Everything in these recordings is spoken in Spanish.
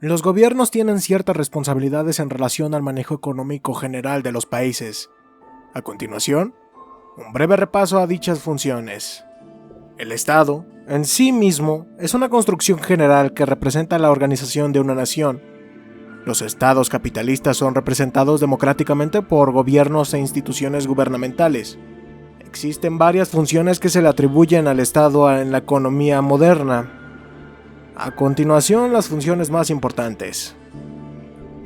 Los gobiernos tienen ciertas responsabilidades en relación al manejo económico general de los países. A continuación, un breve repaso a dichas funciones. El Estado, en sí mismo, es una construcción general que representa la organización de una nación. Los estados capitalistas son representados democráticamente por gobiernos e instituciones gubernamentales. Existen varias funciones que se le atribuyen al Estado en la economía moderna. A continuación, las funciones más importantes.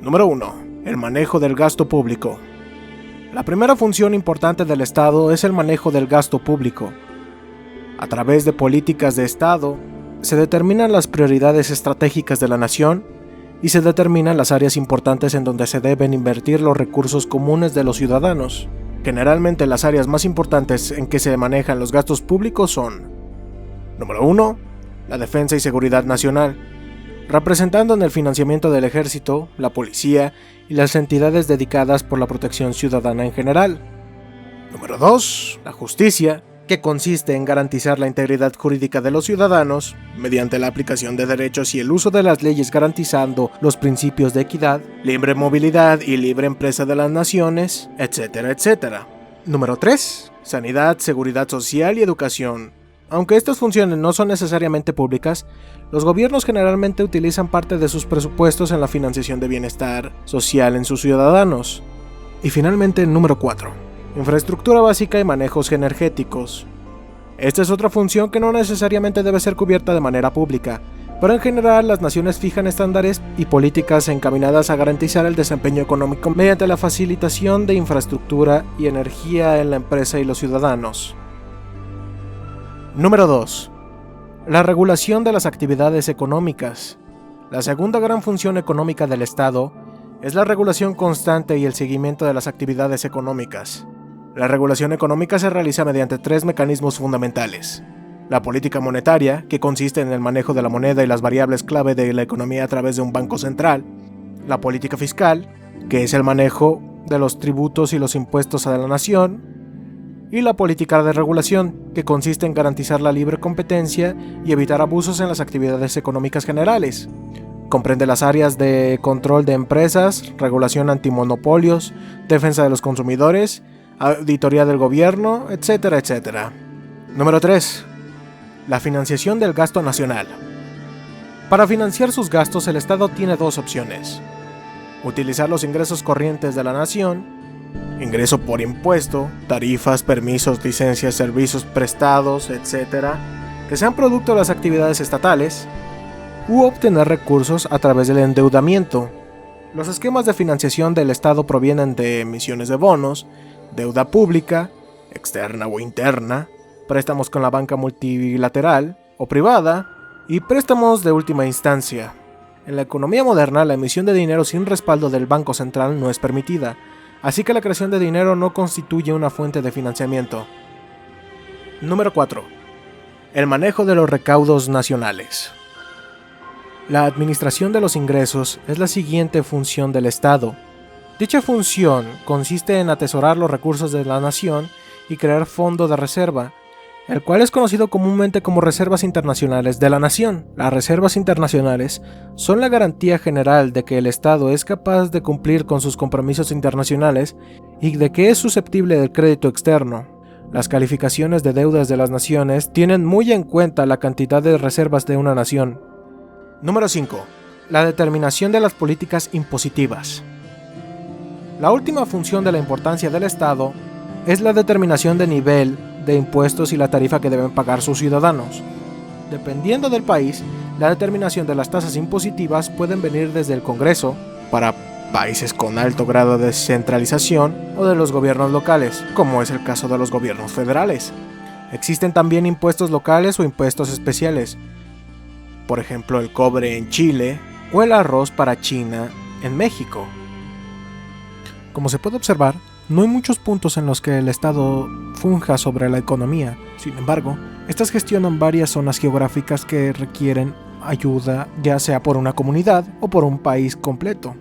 Número 1. El manejo del gasto público. La primera función importante del Estado es el manejo del gasto público. A través de políticas de Estado, se determinan las prioridades estratégicas de la nación y se determinan las áreas importantes en donde se deben invertir los recursos comunes de los ciudadanos. Generalmente las áreas más importantes en que se manejan los gastos públicos son: número 1. La defensa y seguridad nacional, representando en el financiamiento del ejército, la policía y las entidades dedicadas por la protección ciudadana en general. Número 2. La justicia, que consiste en garantizar la integridad jurídica de los ciudadanos mediante la aplicación de derechos y el uso de las leyes, garantizando los principios de equidad, libre movilidad y libre empresa de las naciones, etcétera, etcétera. Número 3. Sanidad, seguridad social y educación. Aunque estas funciones no son necesariamente públicas, los gobiernos generalmente utilizan parte de sus presupuestos en la financiación de bienestar social en sus ciudadanos. Y finalmente, número 4. Infraestructura básica y manejos energéticos. Esta es otra función que no necesariamente debe ser cubierta de manera pública, pero en general las naciones fijan estándares y políticas encaminadas a garantizar el desempeño económico mediante la facilitación de infraestructura y energía en la empresa y los ciudadanos. Número 2. La regulación de las actividades económicas. La segunda gran función económica del Estado es la regulación constante y el seguimiento de las actividades económicas. La regulación económica se realiza mediante 3 mecanismos fundamentales. La política monetaria, que consiste en el manejo de la moneda y las variables clave de la economía a través de un banco central. La política fiscal, que es el manejo de los tributos y los impuestos a la nación. Y la política de regulación, que consiste en garantizar la libre competencia y evitar abusos en las actividades económicas generales. Comprende las áreas de control de empresas, regulación antimonopolios, defensa de los consumidores, auditoría del gobierno, etcétera, etcétera. Número 3. La financiación del gasto nacional. Para financiar sus gastos, el Estado tiene 2 opciones. Utilizar los ingresos corrientes de la nación, ingreso por impuesto, tarifas, permisos, licencias, servicios prestados, etc., que sean producto de las actividades estatales, u obtener recursos a través del endeudamiento. Los esquemas de financiación del Estado provienen de emisiones de bonos, deuda pública, externa o interna, préstamos con la banca multilateral o privada, y préstamos de última instancia. En la economía moderna, la emisión de dinero sin respaldo del Banco Central no es permitida, así que la creación de dinero no constituye una fuente de financiamiento. Número 4. El manejo de los recaudos nacionales. La administración de los ingresos es la siguiente función del Estado. Dicha función consiste en atesorar los recursos de la nación y crear fondo de reserva, el cual es conocido comúnmente como reservas internacionales de la nación. Las reservas internacionales son la garantía general de que el Estado es capaz de cumplir con sus compromisos internacionales y de que es susceptible del crédito externo. Las calificaciones de deudas de las naciones tienen muy en cuenta la cantidad de reservas de una nación. Número 5. La determinación de las políticas impositivas. La última función de la importancia del Estado es la determinación de nivel de impuestos y la tarifa que deben pagar sus ciudadanos. Dependiendo del país, la determinación de las tasas impositivas pueden venir desde el Congreso, para países con alto grado de descentralización, o de los gobiernos locales, como es el caso de los gobiernos federales. Existen también impuestos locales o impuestos especiales, por ejemplo el cobre en Chile o el arroz para China en México. Como se puede observar, no hay muchos puntos en los que el Estado funja sobre la economía. Sin embargo, estas gestionan varias zonas geográficas que requieren ayuda, ya sea por una comunidad o por un país completo.